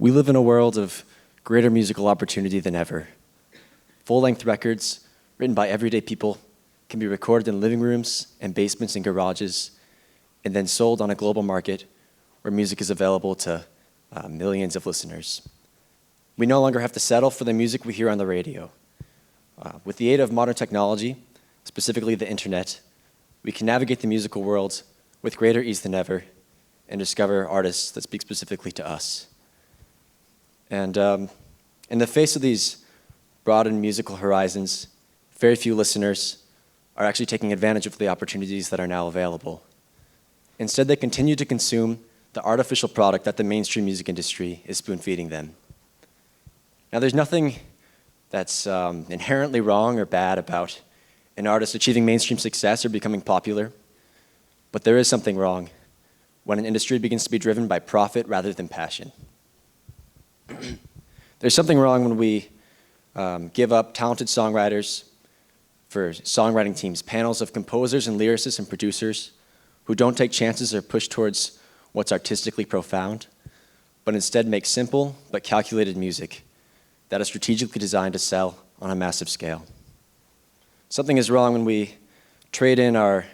We live in a world of greater musical opportunity than ever. Full-length records, written by everyday people, can be recorded in living rooms and basements and garages, and then sold on a global market where music is available to millions of listeners. We no longer have to settle for the music we hear on the radio. With the aid of modern technology, specifically the internet, we can navigate the musical world with greater ease than ever and discover artists that speak specifically to us. And in the face of these broadened musical horizons, very few listeners are actually taking advantage of the opportunities that are now available. Instead, they continue to consume the artificial product that the mainstream music industry is spoon-feeding them. Now, there's nothing that's inherently wrong or bad about an artist achieving mainstream success or becoming popular, but there is something wrong when an industry begins to be driven by profit rather than passion. There's something wrong when we give up talented songwriters for songwriting teams, panels of composers and lyricists and producers who don't take chances or push towards what's artistically profound, but instead make simple but calculated music that is strategically designed to sell on a massive scale. Something is wrong when we trade in our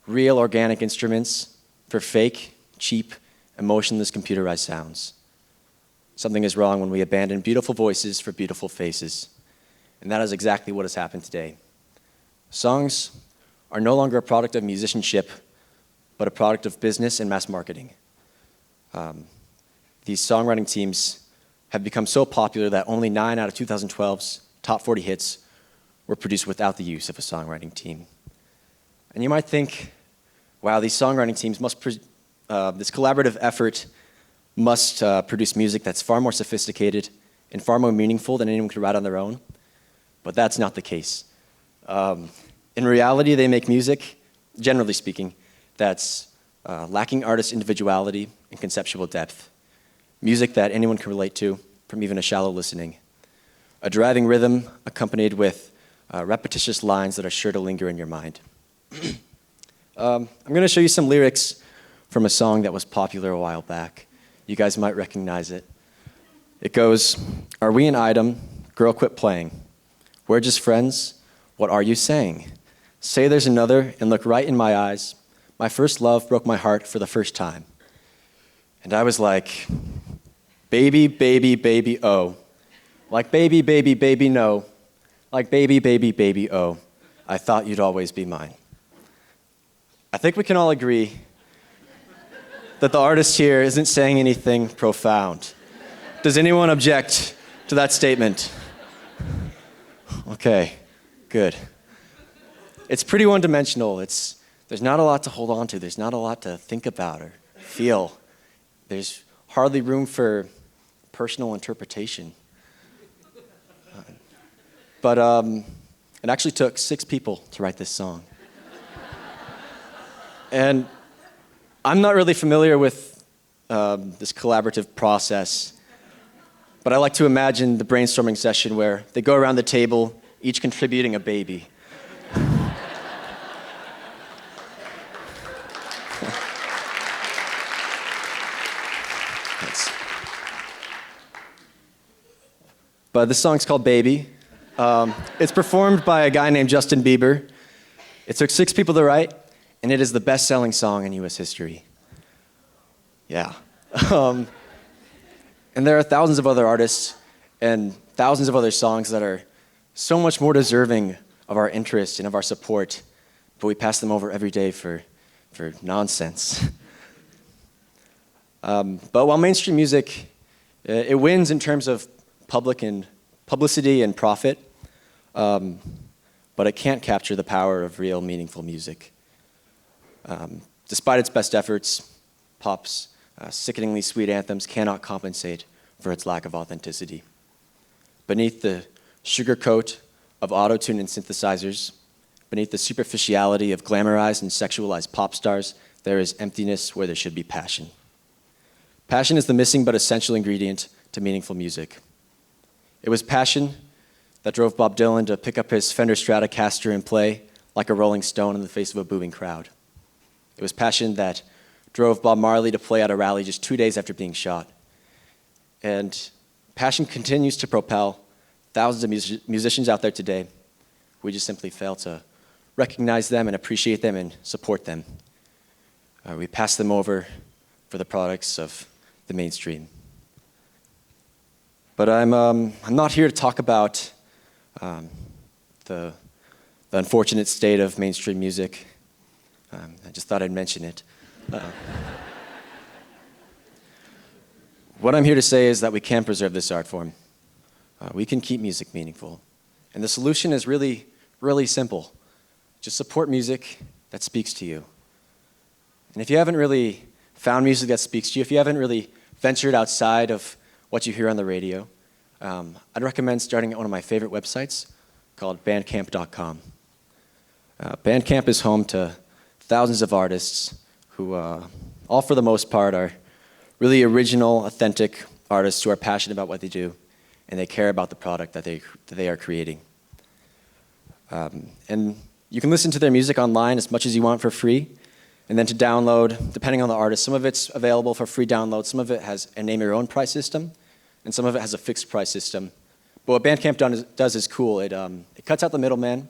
real organic instruments for fake, cheap, emotionless computerized sounds. Something is wrong when we abandon beautiful voices for beautiful faces. And that is exactly what has happened today. Songs are no longer a product of musicianship, but a product of business and mass marketing. These songwriting teams have become so popular that only 9 out of 2012's top 40 hits were produced without the use of a songwriting team. And you might think, wow, these songwriting teams this collaborative effort must produce music that's far more sophisticated and far more meaningful than anyone could write on their own. But that's not the case. In reality, they make music, generally speaking, that's lacking artist individuality and conceptual depth. Music that anyone can relate to from even a shallow listening. A driving rhythm accompanied with repetitious lines that are sure to linger in your mind. I'm going to show you some lyrics from a song that was popular a while back. You guys might recognize it. It goes, "Are we an item? Girl, quit playing. We're just friends. What are you saying? Say there's another and look right in my eyes. My first love broke my heart for the first time." And I was like, baby, baby, baby, oh. Like baby, baby, baby, no. Like baby, baby, baby, oh. I thought you'd always be mine. I think we can all agree that the artist here isn't saying anything profound. Does anyone object to that statement? Okay, good. It's pretty one-dimensional. There's not a lot to hold on to. There's not a lot to think about or feel. There's hardly room for personal interpretation. But it actually took 6 people to write this song. And I'm not really familiar with this collaborative process, but I like to imagine the brainstorming session where they go around the table, each contributing a baby. But this song's called Baby. It's performed by a guy named Justin Bieber. It took 6 people to write, and it is the best-selling song in US history. Yeah. And there are thousands of other artists and thousands of other songs that are so much more deserving of our interest and of our support, but we pass them over every day for nonsense. But while mainstream music, it wins in terms of publicity and profit, but it can't capture the power of real, meaningful music. Despite its best efforts, pop's sickeningly sweet anthems cannot compensate for its lack of authenticity. Beneath the sugar coat of auto-tune and synthesizers, beneath the superficiality of glamorized and sexualized pop stars, there is emptiness where there should be passion. Passion is the missing but essential ingredient to meaningful music. It was passion that drove Bob Dylan to pick up his Fender Stratocaster and play like a rolling stone in the face of a booing crowd. It was passion that drove Bob Marley to play at a rally just 2 days after being shot. And passion continues to propel thousands of musicians out there today. We just simply fail to recognize them and appreciate them and support them. We pass them over for the products of the mainstream. But I'm not here to talk about the unfortunate state of mainstream music. I just thought I'd mention it. What I'm here to say is that we can preserve this art form. We can keep music meaningful. And the solution is really, really simple. Just support music that speaks to you. And if you haven't really found music that speaks to you, if you haven't really ventured outside of what you hear on the radio, I'd recommend starting at one of my favorite websites called Bandcamp.com. Bandcamp is home to thousands of artists who, all for the most part, are really original, authentic artists who are passionate about what they do, and they care about the product that they are creating. And you can listen to their music online as much as you want for free, and then to download, depending on the artist, some of it's available for free download, some of it has a name-your-own price system, and some of it has a fixed price system. But what Bandcamp does is cool. It cuts out the middleman,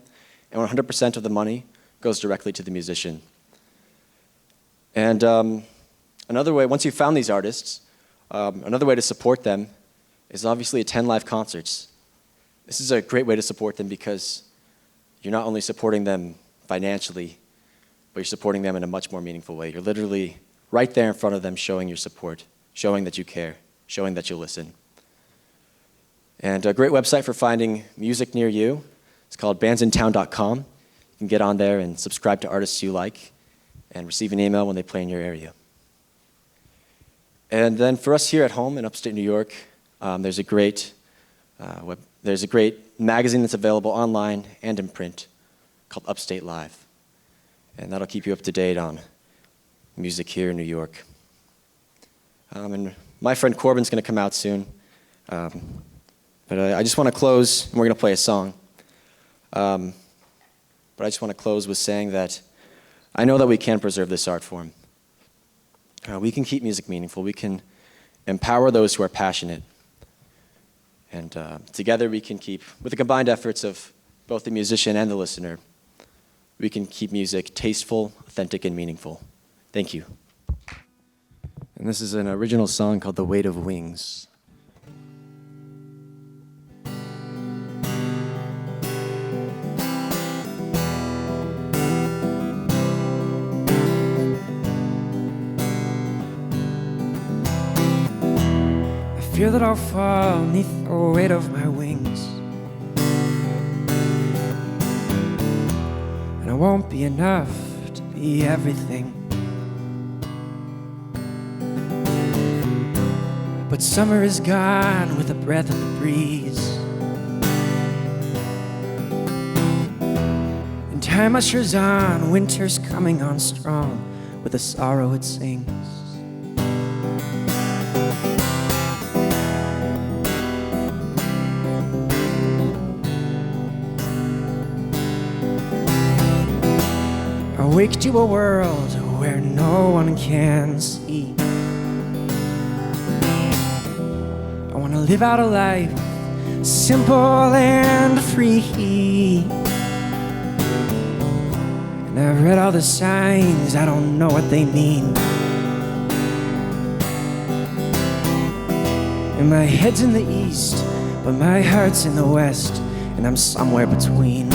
and 100% of the money goes directly to the musician. And another way, once you've found these artists, another way to support them is obviously attend live concerts. This is a great way to support them because you're not only supporting them financially, but you're supporting them in a much more meaningful way. You're literally right there in front of them showing your support, showing that you care, showing that you'll listen. And a great website for finding music near you is called bandsintown.com. You can get on there and subscribe to artists you like and receive an email when they play in your area. And then for us here at home in upstate New York, there's a great magazine that's available online and in print called Upstate Live. And that'll keep you up to date on music here in New York. And my friend Corbin's going to come out soon. But I just want to close, and we're going to play a song. But I just want to close with saying that I know that we can preserve this art form. We can keep music meaningful. We can empower those who are passionate. And together we can keep, with the combined efforts of both the musician and the listener, we can keep music tasteful, authentic, and meaningful. Thank you. And this is an original song called The Weight of Wings. I fear that I'll fall beneath the weight of my wings, and I won't be enough to be everything. But summer is gone with the breath of the breeze, and time ushers on, winter's coming on strong with the sorrow it sings. Awake to a world where no one can see. I want to live out a life simple and free. And I've read all the signs, I don't know what they mean. And my head's in the east, but my heart's in the west, and I'm somewhere between.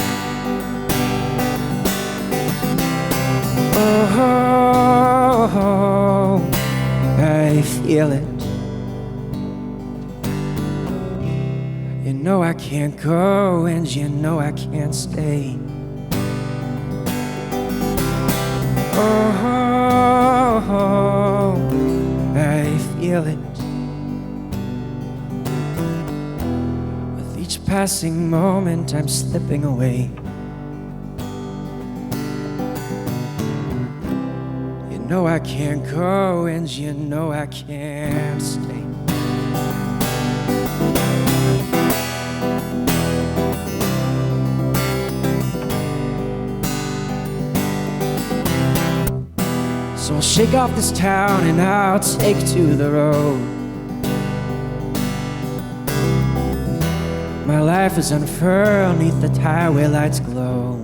Oh, I feel it. You know I can't go, and you know I can't stay. Oh, I feel it. With each passing moment, I'm slipping away. You know I can't go, and you know I can't stay. So I'll shake off this town and I'll take to the road. My life is unfurled neath the highway lights glow.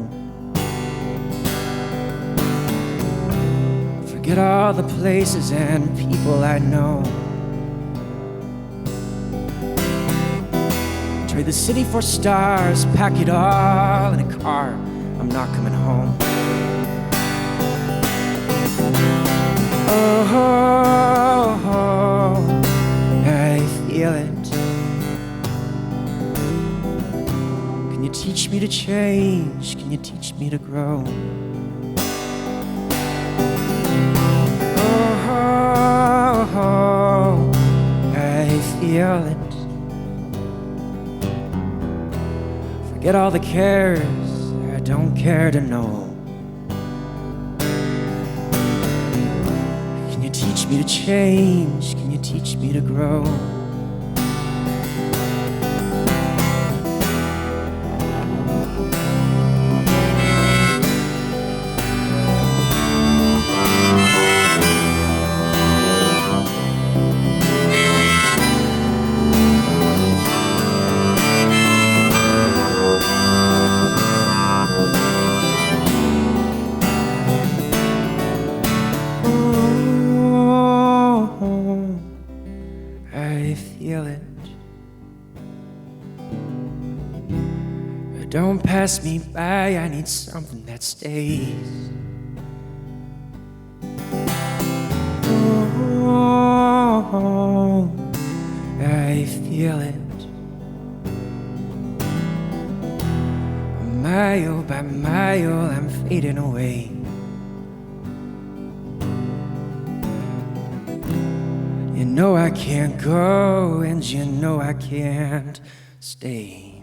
Forget all the places and people I know. Trade the city for stars, pack it all in a car. I'm not coming home. Oh, I feel it. Can you teach me to change? Can you teach me to grow? Oh, I feel it. Forget all the cares I don't care to know. Can you teach me to change? Can you teach me to grow? I feel it. Don't pass me by, I need something that stays. Oh, I feel it. Mile by mile, I'm fading away. You know I can't go, and you know I can't stay.